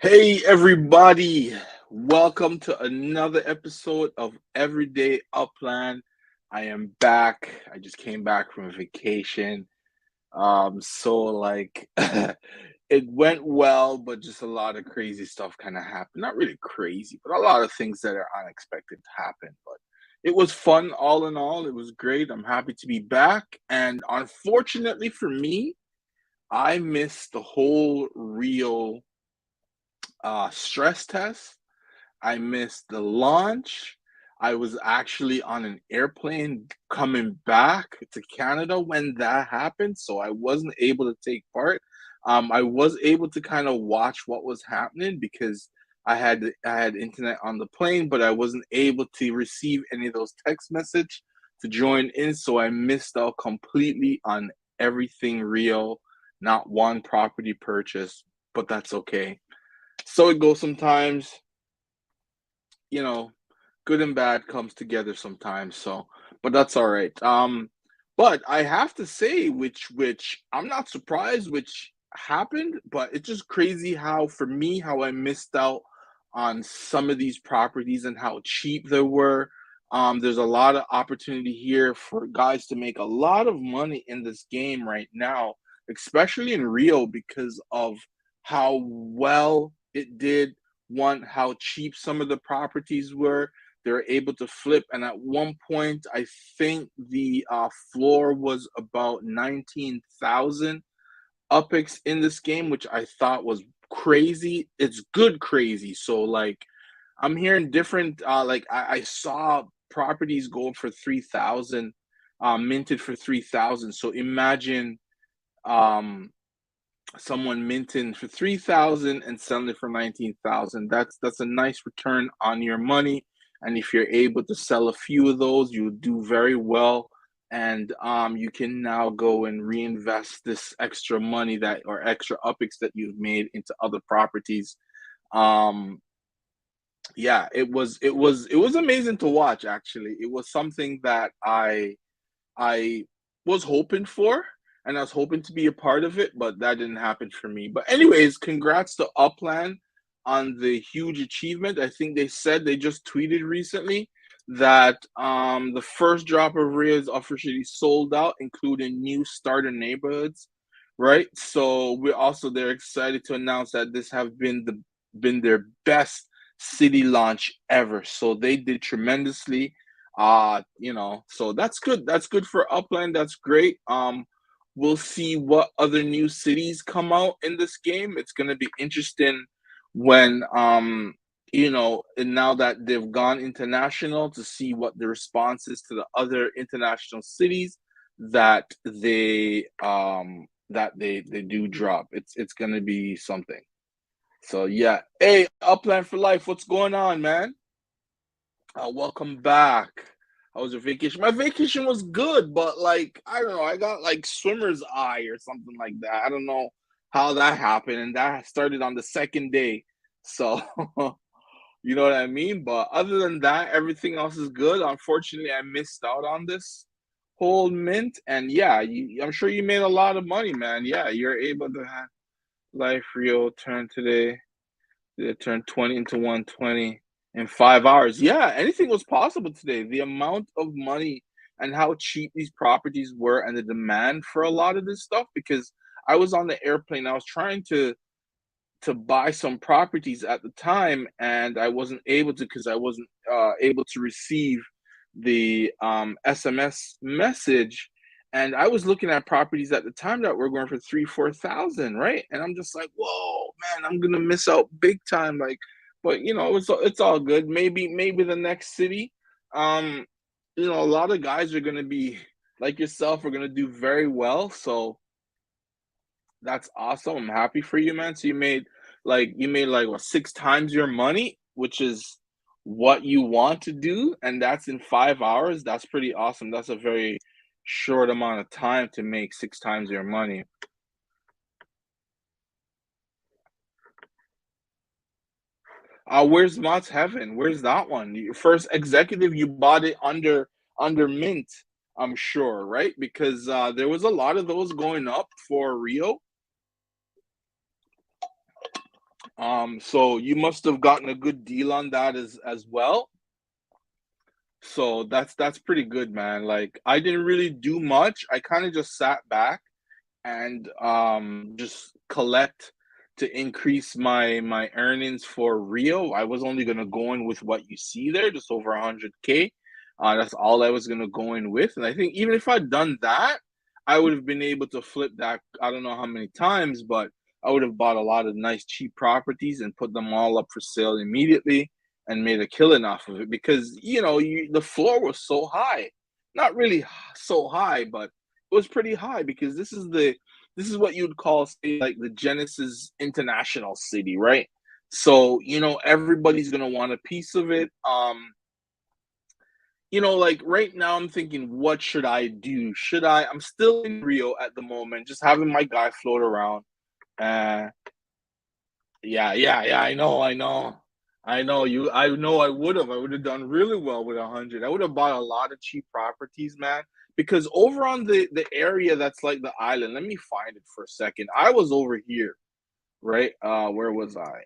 Hey everybody, welcome to another episode of Everyday Upland. I am back. I just came back from vacation. So it went well, but just a lot of crazy stuff kind of happened. Not really crazy, but a lot of things that are unexpected happened. But it was fun all in all. It was great. I'm happy to be back. And unfortunately for me, I missed the whole Rio stress test. I missed the launch. I was actually on an airplane coming back to Canada when that happened, so I wasn't able to take part. I was able to kind of watch what was happening because I had internet on the plane, but I wasn't able to receive any of those text message to join in, so I missed out completely on everything real, not one property purchase, but that's okay. So it goes sometimes, you know, good and bad comes together sometimes. So, but that's all right. But I have to say, which I'm not surprised, which happened, but it's just crazy how for me how I missed out on some of these properties and how cheap they were. There's a lot of opportunity here for guys to make a lot of money in this game right now, especially in Rio because of how well it did, one, how cheap some of the properties were. They were able to flip, and at one point, I think the floor was about 19,000 UPIX in this game, which I thought was crazy. It's good crazy. So I'm hearing different. I saw properties go for 3,000, minted for 3,000. So imagine um someone minting for 3,000 and selling it for 19,000. That's a nice return on your money. And if you're able to sell a few of those, you'll do very well. And you can now go and reinvest this extra money that or extra upix that you've made into other properties. Um, yeah, it was amazing to watch. Actually, it was something that I was hoping for, and I was hoping to be a part of it, but that didn't happen for me. But anyways, congrats to Upland on the huge achievement. I think they said they just tweeted recently that the first drop of Rio is officially sold out, including new starter neighborhoods. Right. So they're excited to announce that this have been their best city launch ever. So they did tremendously, so that's good. That's good for Upland. That's great. We'll see what other new cities come out in this game. It's going to be interesting when and now that they've gone international, to see what the response is to the other international cities that they do drop. It's going to be something. So yeah. Hey, Upland for life, what's going on, man? Welcome back. How was your vacation? My vacation was good, but I don't know, I got like swimmer's eye or something like that. I don't know how that happened, and that started on the second day. So you know what I mean? But other than that, everything else is good. Unfortunately, I missed out on this whole mint, and yeah, I'm sure you made a lot of money, man. Yeah, you're able to have life real turn today. It turned 20 into 120 in 5 hours. Yeah, anything was possible today. The amount of money and how cheap these properties were and the demand for a lot of this stuff, because I was on the airplane. I was trying to buy some properties at the time, and I wasn't able to because I wasn't able to receive the SMS message. And I was looking at properties at the time that were going for 3, 4 thousand, right? And I'm just like, whoa, man, I'm gonna miss out big time. But it's all good. Maybe the next city. Um, a lot of guys are gonna be like yourself are gonna do very well. So that's awesome. I'm happy for you, man. So you made like what, 6 times your money, which is what you want to do, and that's in 5 hours. That's pretty awesome. That's a very short amount of time to make 6 times your money. Where's Mott's Heaven? Where's that one? Your first executive, you bought it under mint, I'm sure, right? Because there was a lot of those going up for Rio. So you must have gotten a good deal on that as well. So that's pretty good, man. Like I didn't really do much. I kind of just sat back and just collect to increase my earnings for Rio. I was only gonna go in with what you see there, just over 100K. That's all I was gonna go in with, and I think even if I'd done that, I would have been able to flip that. I don't know how many times, but I would have bought a lot of nice cheap properties and put them all up for sale immediately and made a killing off of it because the floor was so high, not really so high, but it was pretty high because this is what you'd call, say, like the Genesis International City, right? So, everybody's gonna want a piece of it. Like right now I'm thinking, what should I do? I'm still in Rio at the moment, just having my guy float around. Uh yeah, yeah, yeah, I know I would have done really well with 100. I would have bought a lot of cheap properties, man. Because over on the area that's like the island, let me find it for a second. I was over here, right? Where was I?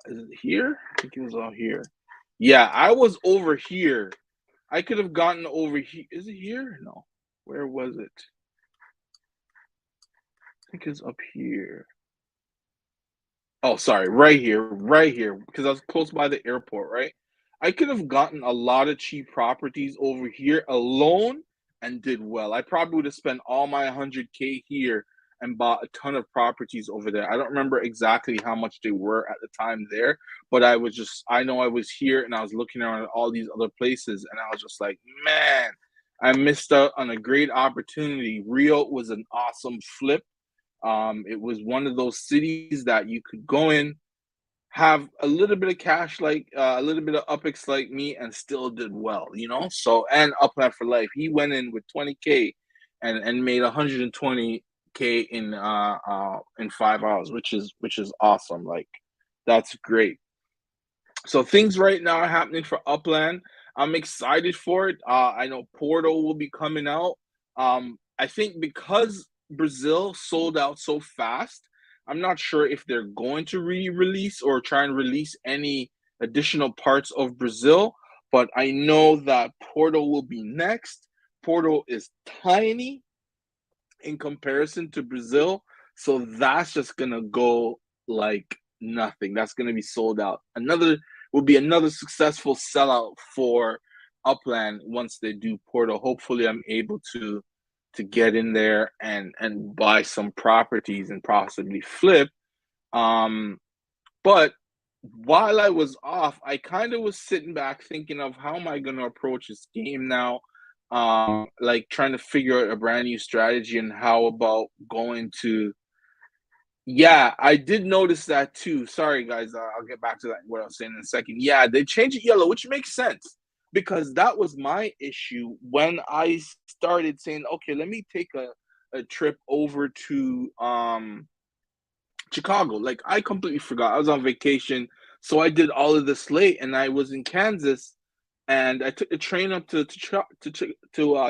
Is it here? I think it was out here. Yeah, I was over here. I could have gotten over here. Is it here? No. Where was it? I think it's up here. Oh, sorry, right here, because I was close by the airport, right? I could have gotten a lot of cheap properties over here alone and did well. I probably would have spent all my 100K here and bought a ton of properties over there. I don't remember exactly how much they were at the time there, but I know I was here and I was looking around at all these other places and I was just like, man, I missed out on a great opportunity. Rio was an awesome flip. It was one of those cities that you could go in, have a little bit of cash, like a little bit of UPX like me, and still did well. So, and Upland for Life, he went in with 20K and made 120K in 5 hours, which is awesome. Like, that's great. So things right now are happening for Upland. I'm excited for it. I know Porto will be coming out. I think because Brazil sold out so fast, I'm not sure if they're going to re-release or try and release any additional parts of Brazil. But I know that Porto will be next. Porto is tiny in comparison to Brazil, so that's just gonna go like nothing. That's gonna be sold out. Another successful sellout for Upland once they do Porto. Hopefully, I'm able to get in there and buy some properties and possibly flip. Um, but while I was off, I kind of was sitting back thinking of how am I going to approach this game now? Like trying to figure out a brand new strategy and how about going to. Yeah, I did notice that too. Sorry, guys. I'll get back to that. What I was saying in a second. Yeah, they changed it yellow, which makes sense because that was my issue when I started saying, okay, let me take a trip over to Chicago. Like I completely forgot. I was on vacation, so I did all of this late, and I was in Kansas, and I took the train up to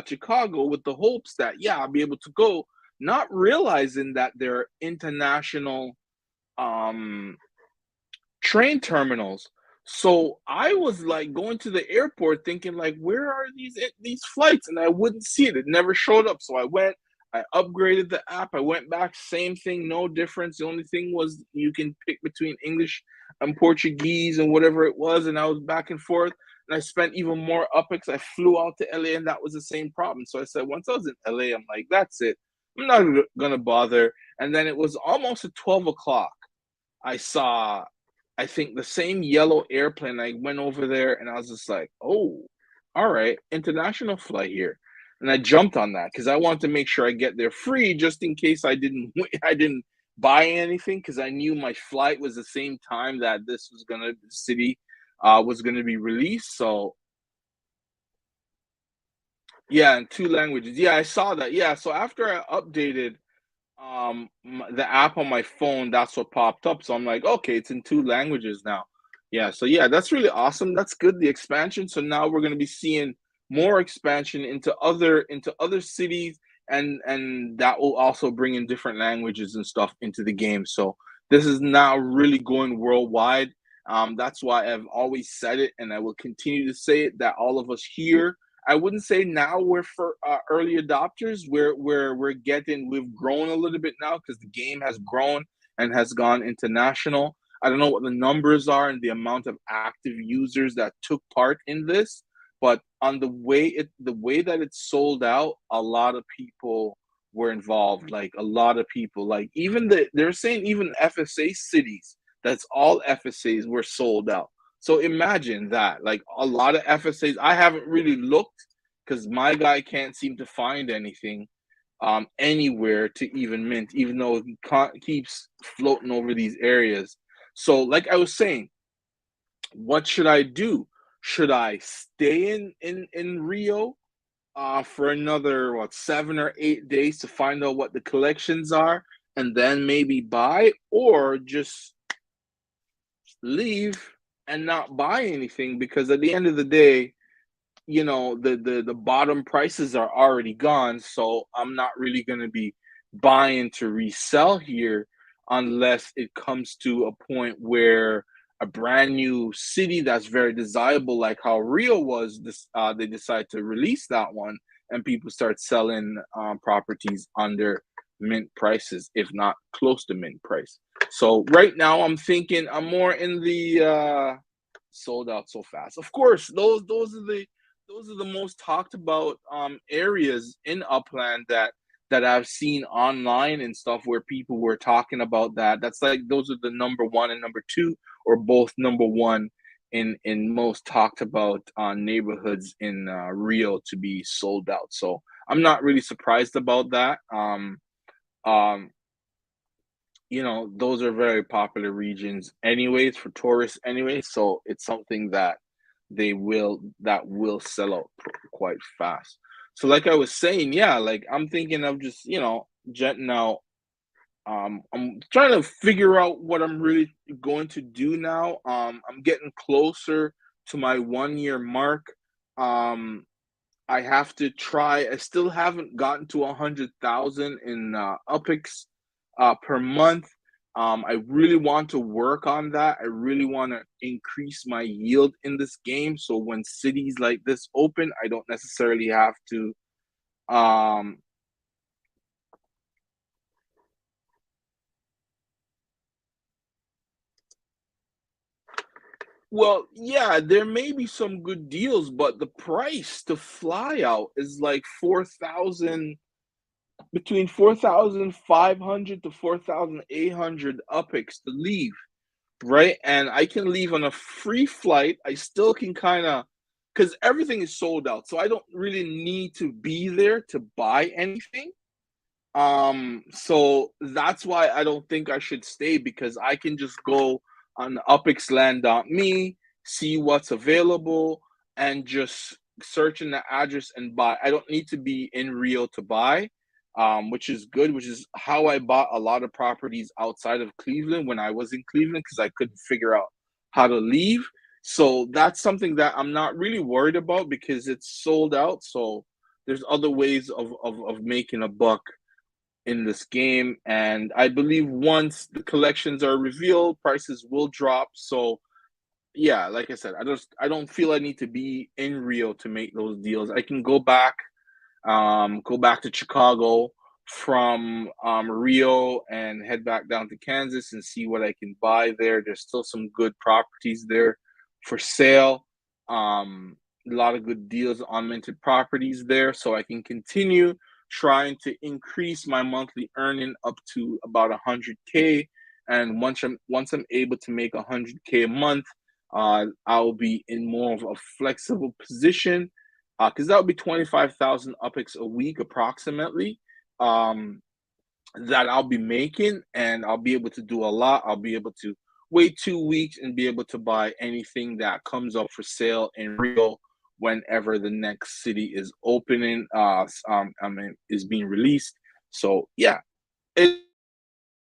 Chicago with the hopes that yeah, I'll be able to go, not realizing that there are international um train terminals. So I was like going to the airport thinking like, where are these flights? And I wouldn't see it. It never showed up. So I went, I upgraded the app. I went back, same thing, no difference. The only thing was you can pick between English and Portuguese and whatever it was. And I was back and forth. And I spent even more UPX. I flew out to LA and that was the same problem. So I said, once I was in LA, I'm like, that's it. I'm not gonna bother. And then it was almost at 12 o'clock. I saw, I think, the same yellow airplane. I went over there and I was just like, oh, all right, international flight here. And I jumped on that because I wanted to make sure I get there free just in case I didn't buy anything because I knew my flight was the same time that the city was gonna be released. So yeah, in two languages. Yeah, I saw that. Yeah, so after I updated the app on my phone, that's what popped up, so I'm like, okay, it's in two languages now. Yeah, so yeah, that's really awesome. That's good, the expansion. So now we're going to be seeing more expansion into other cities, and that will also bring in different languages and stuff into the game. So This is now really going worldwide. That's why I've always said it, and I will continue to say it, that all of us here, I wouldn't say now we're for early adopters. We've grown a little bit now because the game has grown and has gone international. I don't know what the numbers are and the amount of active users that took part in this, but on the way that it's sold out, a lot of people were involved, like a lot of people, like they're saying even FSA cities, that's all FSAs were sold out. So imagine that, like a lot of FSAs. I haven't really looked because my guy can't seem to find anything anywhere to even mint, even though he keeps floating over these areas. So, like I was saying, what should I do? Should I stay in Rio for another, what, 7 or 8 days to find out what the collections are, and then maybe buy, or just leave and not buy anything? Because at the end of the day, the bottom prices are already gone, so I'm not really going to be buying to resell here unless it comes to a point where a brand new city that's very desirable, like how Rio was, this they decide to release that one, and people start selling properties under mint prices, if not close to mint price. So right now I'm thinking I'm more in the sold out so fast. Of course, those are the most talked about areas in Upland that I've seen online and stuff, where people were talking about that. That's like those are the number one and number two, or both number one in most talked about neighborhoods in Rio to be sold out. So I'm not really surprised about that. Um, those are very popular regions anyways for tourists anyway, so it's something that will sell out quite fast. So like I was saying, yeah, like I'm thinking of just, jetting out. I'm trying to figure out what I'm really going to do now. I'm getting closer to my 1 year mark. Um, I have to try. I still haven't gotten to 100,000 in UPIX per month. I really want to work on that. I really want to increase my yield in this game, so when cities like this open, I don't necessarily have to. Um, well, yeah, there may be some good deals, but the price to fly out is like 4,000, between 4,500 to 4,800 UPIX to leave. Right? And I can leave on a free flight. I still can kind of, because everything is sold out. So I don't really need to be there to buy anything. So that's why I don't think I should stay, because I can just go on upxland.me, see what's available, and just search in the address and buy. I don't need to be in Rio to buy, which is good, which is how I bought a lot of properties outside of Cleveland when I was in Cleveland, because I couldn't figure out how to leave. So that's something that I'm not really worried about because it's sold out. So there's other ways of making a buck in this game. And I believe once the collections are revealed, prices will drop. So yeah, like I said, I don't feel I need to be in Rio to make those deals. I can go back to Chicago from Rio and head back down to Kansas and see what I can buy there. There's still some good properties there for sale. A lot of good deals on minted properties there, so I can continue trying to increase my monthly earning up to about 100K. And once I'm able to make 100K a month, I'll be in more of a flexible position, because that would be 25,000 UPIX a week approximately, um, that I'll be making, and I'll be able to do a lot. I'll be able to wait 2 weeks and be able to buy anything that comes up for sale in Rio whenever the next city is opening. I mean, is being released. So yeah, it,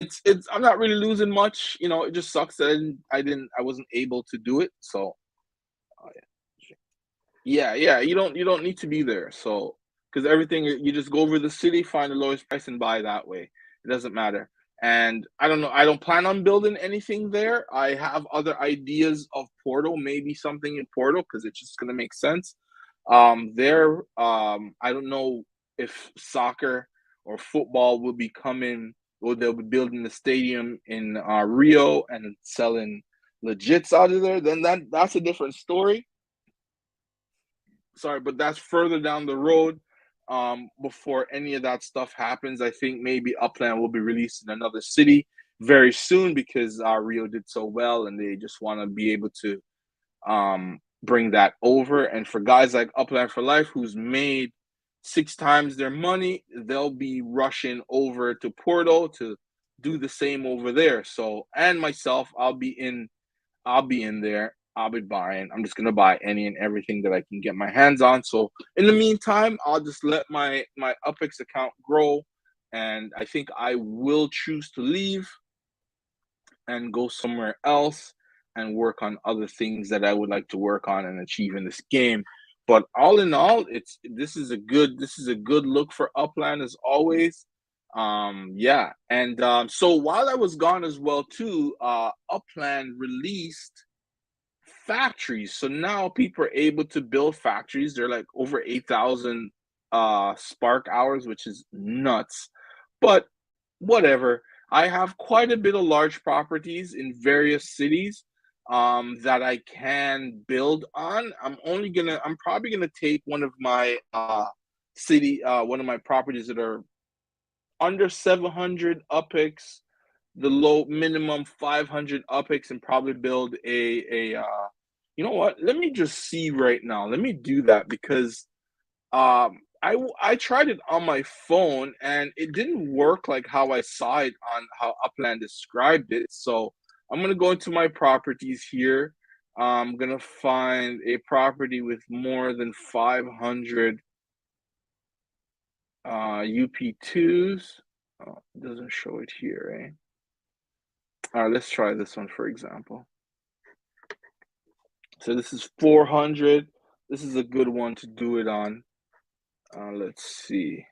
it's I'm not really losing much. It just sucks that I wasn't able to do it. So yeah. Yeah, yeah, you don't need to be there. So, because everything, you just go over the city, find the lowest price, and buy that way. It doesn't matter. And I don't know, I don't plan on building anything there. I have other ideas of Portal, maybe something in Portal because it's just gonna make sense. There, I don't know if soccer or football will be coming, or they'll be building the stadium in Rio and selling legits out of there. Then that's a different story. Sorry, but that's further down the road. Before any of that stuff happens, I think maybe Upland will be released in another city very soon because Rio did so well, and they just want to be able to bring that over. And for guys like Upland for Life, who's made 6 times their money, they'll be rushing over to Porto to do the same over there. So, and myself, I'll be in there. I'll be buying. I'm just gonna buy any and everything that I can get my hands on. So in the meantime, I'll just let my UpX account grow, and I think I will choose to leave and go somewhere else and work on other things that I would like to work on and achieve in this game. But all in all, it's this is a good look for Upland as always. Yeah, and so while I was gone as well too, Upland released factories. So now people are able to build factories. They're like over 8,000 spark hours, which is nuts. But whatever. I have quite a bit of large properties in various cities that I can build on. I'm probably gonna take one of my one of my properties that are under 700 UPIX, the low minimum 500 UPIX, and probably build you know what? Let me just see right now. Let me do that because I tried it on my phone and it didn't work like how I saw it on how Upland described it. So I'm gonna go into my properties here. I'm gonna find a property with more than 500 UP2s. Oh, it doesn't show it here, eh? All right, let's try this one for example. So this is 400. This is a good one to do it on. Let's see.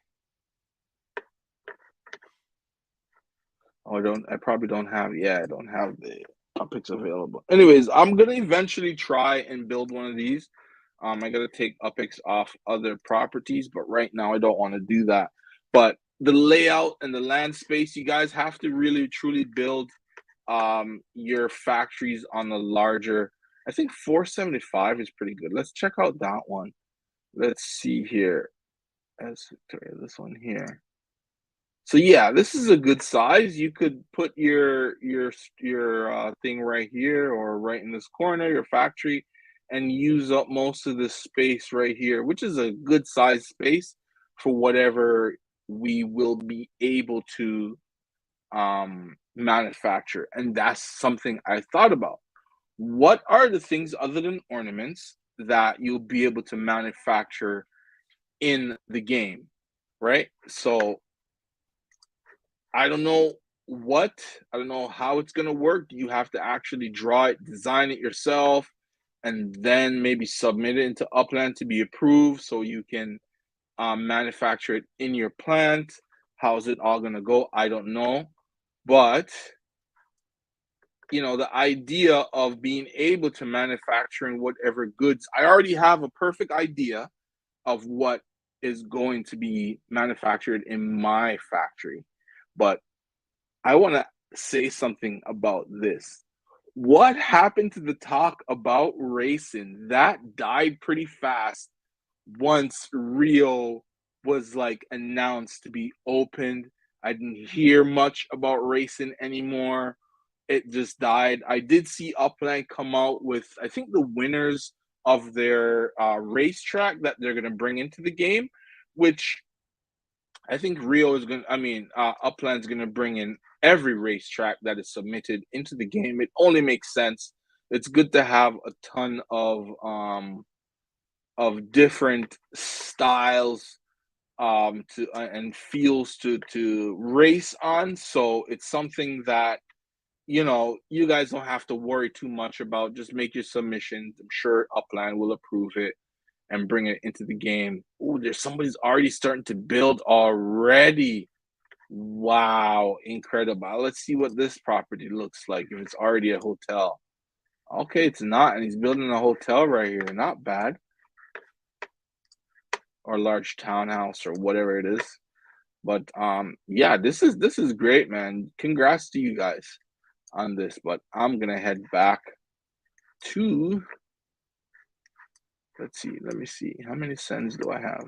Oh, I probably don't have, yeah, I don't have the UpX available. Anyways, I'm gonna eventually try and build one of these. I gotta take UpX off other properties, but right now I don't want to do that. But the layout and the land space, you guys have to really truly build your factories on the larger. I think 475 is pretty good. Let's check out that one. Let's see here. Let's try this one here. So yeah, this is a good size. You could put your thing right here or right in this corner, your factory, and use up most of this space right here, which is a good size space for whatever we will be able to manufacture. And that's something I thought about. What are the things other than ornaments that you'll be able to manufacture in the game, right? So I don't know I don't know how it's going to work. You have to actually draw it, design it yourself, and then maybe submit it into Upland to be approved so you can manufacture it in your plant. How's it all going to go? I don't know. But, you know, the idea of being able to manufacturing whatever goods, I already have a perfect idea of what is going to be manufactured in my factory. But I want to say something about this. What happened to the talk about racing? That died pretty fast once Rio was like announced to be opened. I didn't hear much about racing anymore. It just died. I did see Upland come out with, I think, the winners of their racetrack that they're going to bring into the game, which I think Rio is going to, Upland's going to bring in every racetrack that is submitted into the game. It only makes sense. It's good to have a ton of different styles to and feels to race on. So it's something that, you know, you guys don't have to worry too much about. Just make your submissions. I'm sure Upland will approve it and bring it into the game. Oh, there's somebody's already starting to build already. Wow, incredible. Let's see what this property looks like if it's already a hotel. Okay, it's not, and he's building a hotel right here. Not bad. Or large townhouse or whatever it is. But yeah, this is great, man. Congrats to you guys on this. But I'm gonna head back to let's see, let me see. How many cents do I have?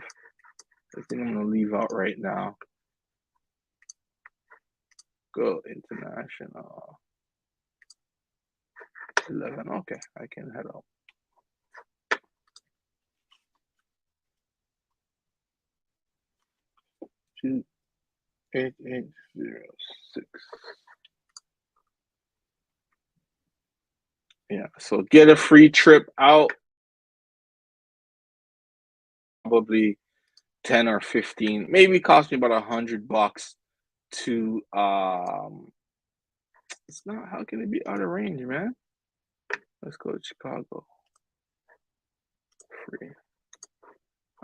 I think I'm gonna leave out right now. Go international 11. Okay, I can head out. 28806. Yeah, so get a free trip out, probably 10 or 15, maybe cost me about $100 to it's not how can it be out of range, man? Let's go to Chicago. Free.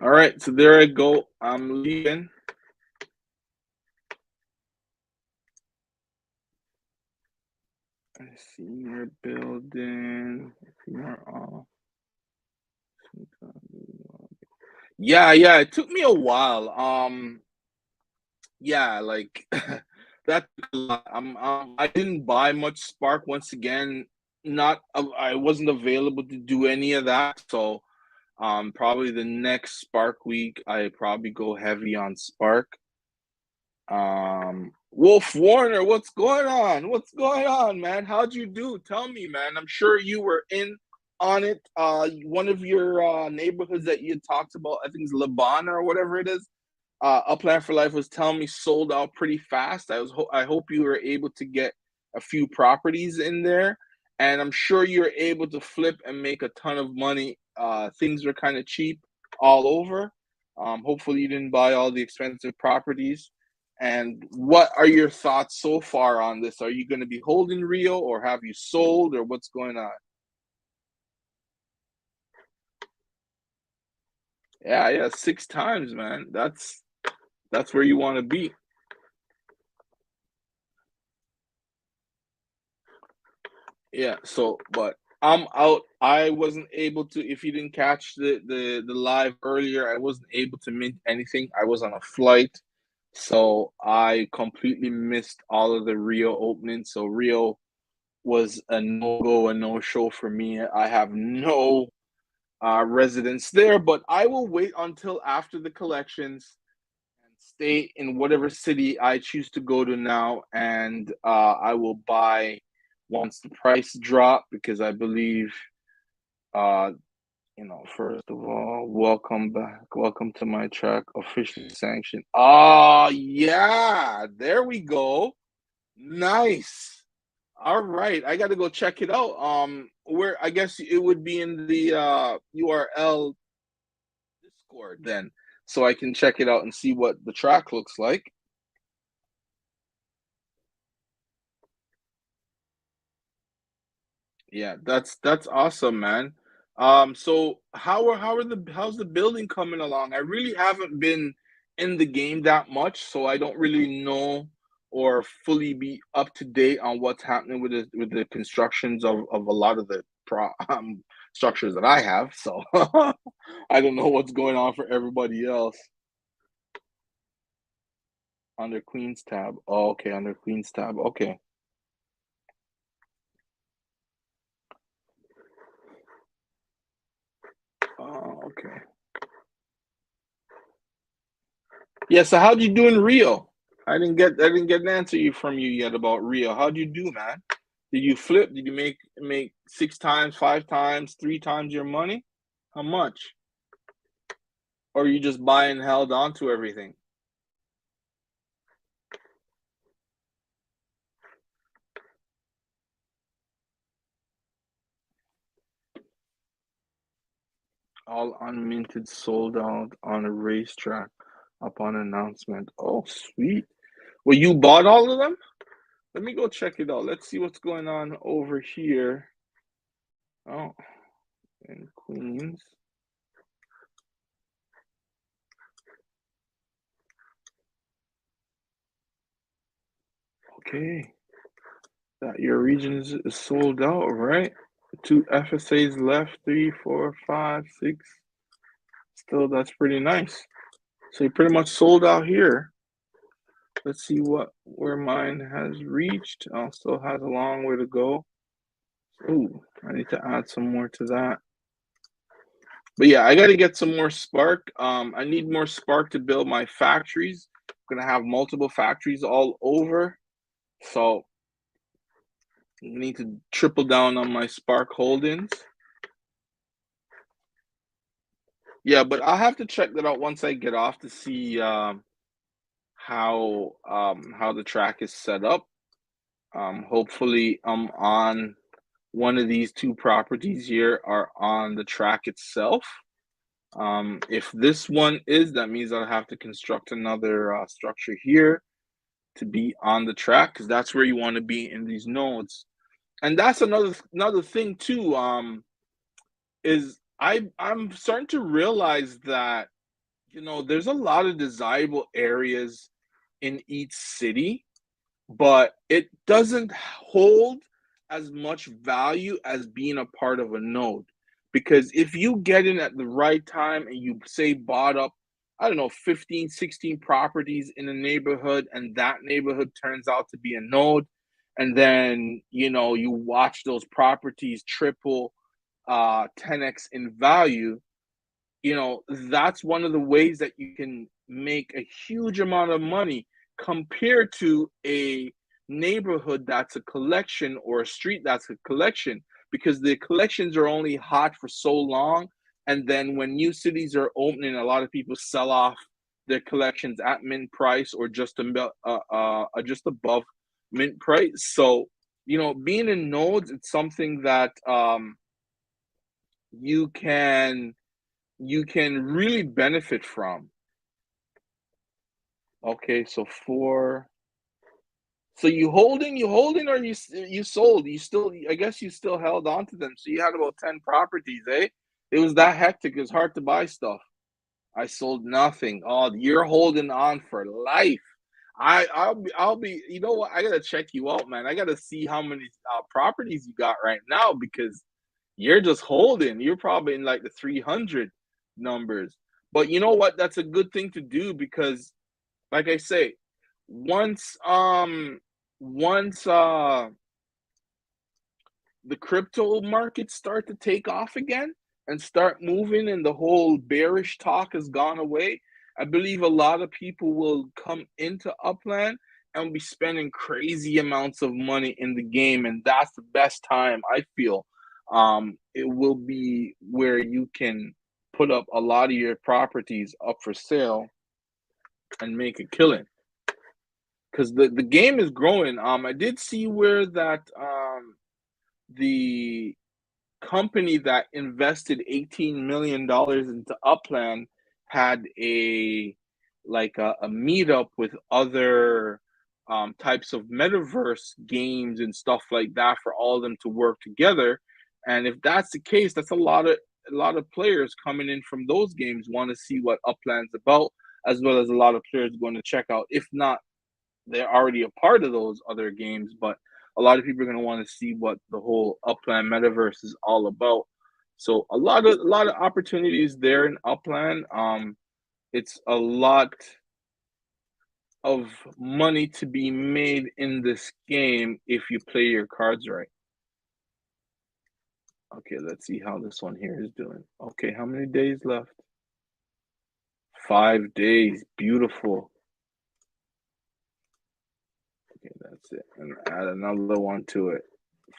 All right, so there I go. I'm leaving. I see your building. Yeah, yeah. It took me a while. Yeah, like that took a lot. I didn't buy much Spark once again. Not I wasn't available to do any of that. So probably the next Spark week I probably go heavy on Spark. Wolf Warner, what's going on? What's going on, man? How'd you do? Tell me, man. I'm sure you were in on it. One of your neighborhoods that you talked about, I think it's Lebanon or whatever it is. Upland for Life was telling me sold out pretty fast. I hope you were able to get a few properties in there, and I'm sure you're able to flip and make a ton of money. Things are kind of cheap all over. Hopefully, you didn't buy all the expensive properties. And what are your thoughts so far on this? Are you going to be holding Rio, or have you sold, or what's going on? Yeah, yeah, 6 times, man. That's where you want to be. Yeah, so but I'm out. I wasn't able to if you didn't catch the live earlier, I wasn't able to mint anything. I was on a flight, so I completely missed all of the Rio openings. So Rio was a no-go, a no-show for me. I have no residence there, but I will wait until after the collections and stay in whatever city I choose to go to now, and I will buy once the price drop because I believe, uh, first of all, welcome back, welcome to my track, officially sanctioned. Oh yeah, there we go. Nice. All right, I got to go check it out. Where I guess it would be in the URL Discord then, so I can check it out and see what the track looks like. Yeah, that's awesome, man. So how's the building coming along? I really haven't been in the game that much, so I don't really know or fully be up to date on what's happening with the constructions of a lot of the structures that I have. So I don't know what's going on for everybody else under Queen's tab. Oh, okay, under Queen's tab. Okay. Oh, okay. Yeah, so how'd you do in Rio? I didn't get an answer from you yet about Rio. How'd you do, man? Did you flip? Did you make 6 times, 5 times, 3 times your money? How much? Or you just buy and held on to everything? All unminted sold out on a racetrack upon announcement. Oh, sweet. Well, you bought all of them? Let me go check it out. Let's see what's going on over here. Oh, in Queens. Okay. That your region is sold out, right? Two FSAs left, three, four, five, six. Still, that's pretty nice. So you pretty much sold out here. Let's see where mine has reached. Still has a long way to go. Ooh, I need to add some more to that. But yeah, I got to get some more spark. I need more spark to build my factories. I'm gonna have multiple factories all over. So I need to triple down on my spark holdings. Yeah, but I'll have to check that out once I get off to see how the track is set up. Hopefully, on one of these two properties here are on the track itself. If this one is, that means I'll have to construct another structure here to be on the track because that's where you want to be in these nodes. And that's another thing too. Is I'm starting to realize that there's a lot of desirable areas in each city, but it doesn't hold as much value as being a part of a node. Because if you get in at the right time and you say bought up, I don't know, 15, 16 properties in a neighborhood, and that neighborhood turns out to be a node, and then you watch those properties triple 10x in value, that's one of the ways that you can make a huge amount of money compared to a neighborhood that's a collection or a street that's a collection, because the collections are only hot for so long, and then when new cities are opening, a lot of people sell off their collections at mint price or just above mint price. So being in nodes, it's something that you can you can really benefit from. Okay, so four. So or you sold? You still, I guess you still held on to them. So you had about 10 properties, eh? It was that hectic. It's hard to buy stuff. I sold nothing. Oh, you're holding on for life. I'll be. You know what? I gotta check you out, man. I gotta see how many properties you got right now because you're just holding. You're probably in like the 300 numbers. But you know what? That's a good thing to do because, like I say, once once the crypto markets start to take off again and start moving and the whole bearish talk has gone away, I believe a lot of people will come into Upland and be spending crazy amounts of money in the game. And that's the best time, I feel. It will be where you can put up a lot of your properties up for sale and make a killing. Because the game is growing. I did see where that the company that invested $18 million into Upland had a meetup with other types of metaverse games and stuff like that for all of them to work together. And if that's the case, that's a lot of players coming in from those games want to see what Upland's about, as well as a lot of players going to check out. If not, they're already a part of those other games, but a lot of people are going to want to see what the whole Upland metaverse is all about. So a lot of opportunities there in Upland. It's a lot of money to be made in this game if you play your cards right. Okay, let's see how this one here is doing. Okay, how many days left? 5 days. Beautiful. Okay, that's it. And add another one to it.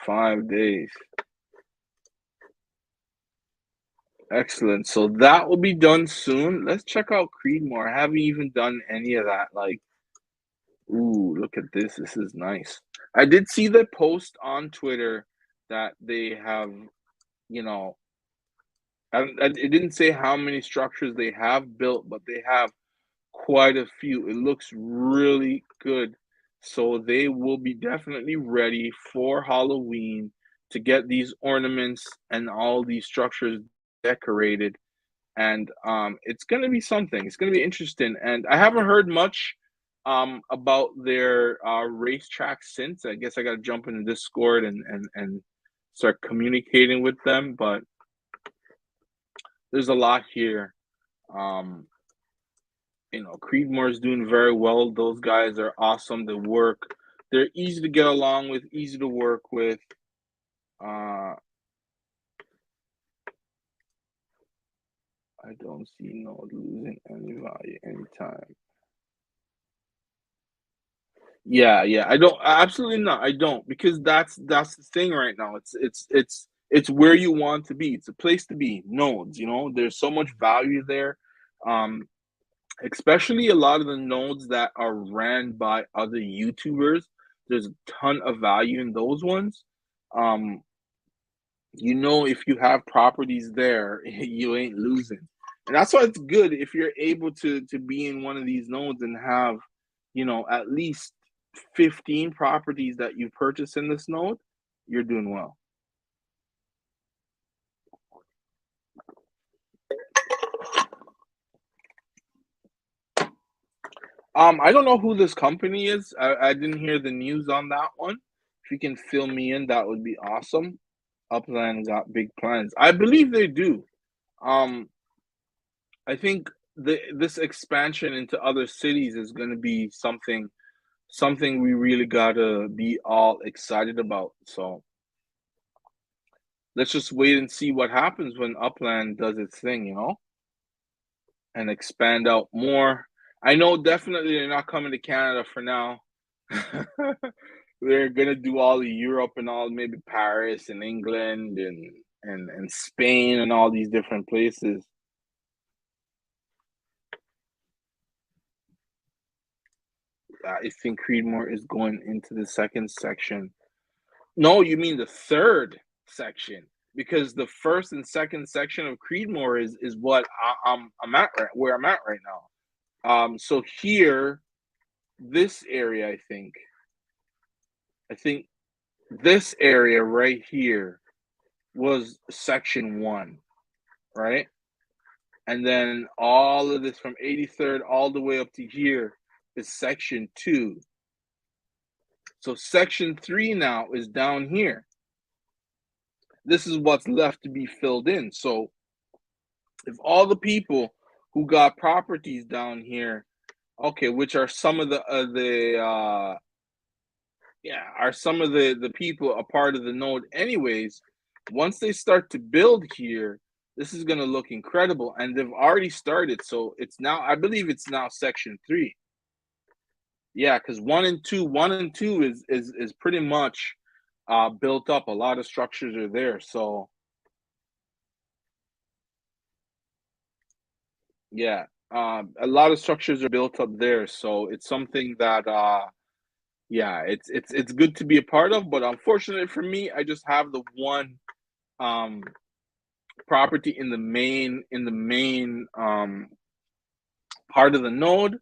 5 days. Excellent. So that will be done soon. Let's check out Creedmoor. I haven't even done any of that. Like, ooh, look at this. This is nice. I did see the post on Twitter that they have, you know, it didn't say how many structures they have built, but they have quite a few. It looks really good. So they will be definitely ready for Halloween to get these ornaments and all these structures decorated. And it's going to be something. It's going to be interesting. And I haven't heard much about their racetrack since. I guess I gotta jump in the Discord and start communicating with them, but there's a lot here. Um, Creedmoor is doing very well. Those guys are awesome. They're easy to get along with, easy to work with. Uh, I don't see Node losing any value anytime. Yeah, yeah. I don't absolutely not. I don't because that's the thing right now. It's where you want to be. It's a place to be. Nodes, there's so much value there. Um, Especially a lot of the nodes that are ran by other YouTubers. There's a ton of value in those ones. Um, if you have properties there, you ain't losing. And that's why it's good if you're able to be in one of these nodes and have, at least 15 properties that you purchase in this node, you're doing well. I don't know who this company is. I didn't hear the news on that one. If you can fill me in, that would be awesome. Upland got big plans. I believe they do. Um, I think this expansion into other cities is going to be something we really gotta be all excited about. So let's just wait and see what happens when Upland does its thing, and expand out more. I know definitely they're not coming to Canada for now. They're gonna do all of Europe and all, maybe Paris and England and Spain and all these different places. I think Creedmoor is going into the second section. No, you mean the third section because the first and second section of Creedmoor is what I'm at where I'm at right now. So here, this area, I think this area right here was section one, right? And then all of this from 83rd all the way up to here is section two. So section three now is down here. This is what's left to be filled in. So if all the people who got properties down here, okay, which are some of the people a part of the node anyways, once they start to build here, this is going to look incredible, and they've already started. So it's now, I believe it's now section three. Yeah, because one and two is pretty much built up. A lot of structures are there. So yeah, a lot of structures are built up there. So it's something that yeah, it's good to be a part of. But unfortunately for me, I just have the one um property in the main part of the node.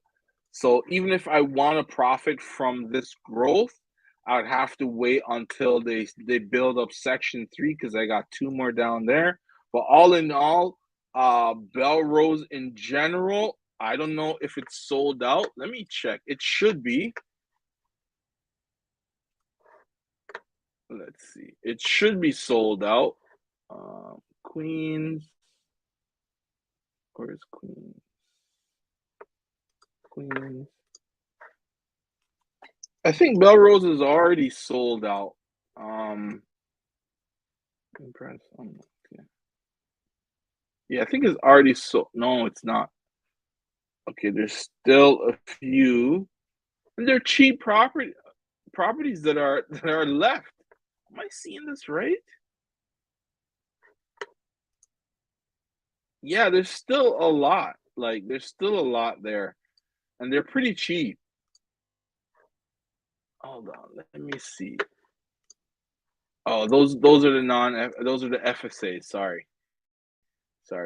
So even if I want to profit from this growth, I would have to wait until they build up section three because I got two more down there. But all in all, Belrose in general, I don't know if it's sold out. Let me check. It should be. Let's see. It should be sold out. Queens. Where's Queens? Queens. I think Belrose is already sold out. Impress. Okay. Yeah, I think it's already sold. No, it's not. Okay, there's still a few, and they're cheap properties that are left. Am I seeing this right? Yeah, there's still a lot. Like, there's still a lot there, and they're pretty cheap. Hold on, let me see. Oh, those are the FSAs. Sorry,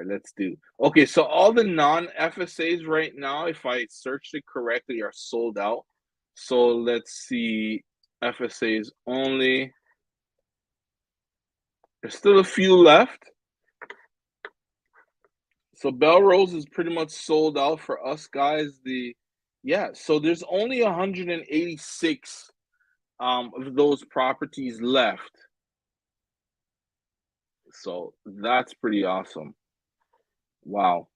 let's do. Okay, so all the non-FSAs right now, if I searched it correctly, are sold out. So let's see, FSAs only. There's still a few left. So Belrose is pretty much sold out for us guys. Yeah, so there's only 186 of those properties left. So that's pretty awesome. Wow.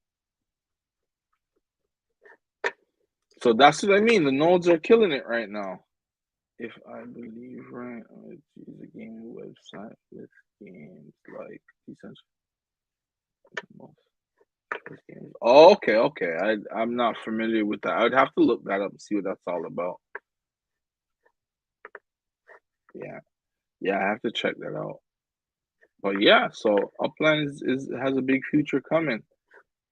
So that's what I mean. The nodes are killing it right now. If I believe right, choose a gaming website with games like Essential games. Oh, okay, okay. I'm not familiar with that. I'd have to look that up and see what that's all about. Yeah, yeah, I have to check that out. But yeah, so Upland is has a big future coming.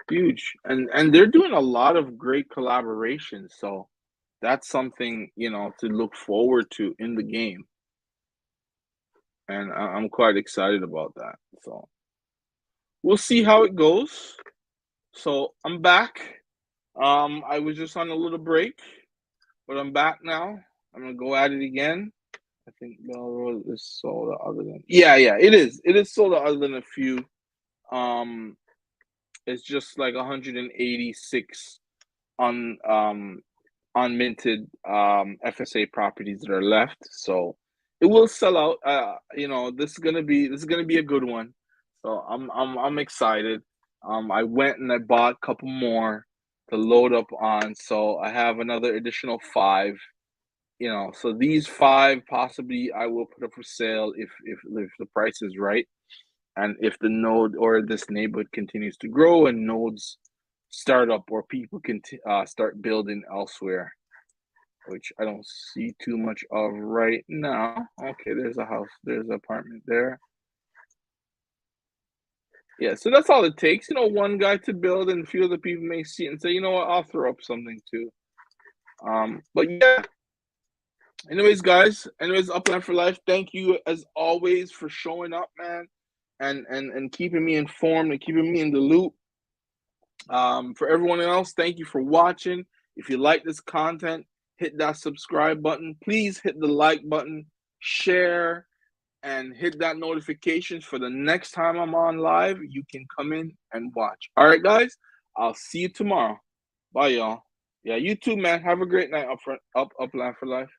Huge. And they're doing a lot of great collaborations. So that's something, to look forward to in the game. And I'm quite excited about that. So we'll see how it goes. So I'm back. I was just on a little break, but I'm back now. I'm gonna go at it again. I think Belrose is sold out other than yeah, it is. It is sold out other than a few. Um it's just like 186 on unminted FSA properties that are left. So it will sell out. This is gonna be a good one. So I'm excited. I went and I bought a couple more to load up on. So I have another additional five. So these five possibly I will put up for sale if the price is right, and if the node or this neighborhood continues to grow and nodes start up or people can start building elsewhere, which I don't see too much of right now. Okay, there's a house, there's an apartment there. Yeah, so that's all it takes. One guy to build, and a few other people may see it and say, you know what, I'll throw up something too. But yeah. Anyways, guys. Anyways, Upland for Life. Thank you as always for showing up, man, and keeping me informed and keeping me in the loop. For everyone else, thank you for watching. If you like this content, hit that subscribe button. Please hit the like button, share, and hit that notifications for the next time I'm on live. You can come in and watch. All right, guys. I'll see you tomorrow. Bye, y'all. Yeah, you too, man. Have a great night, Upland for Life.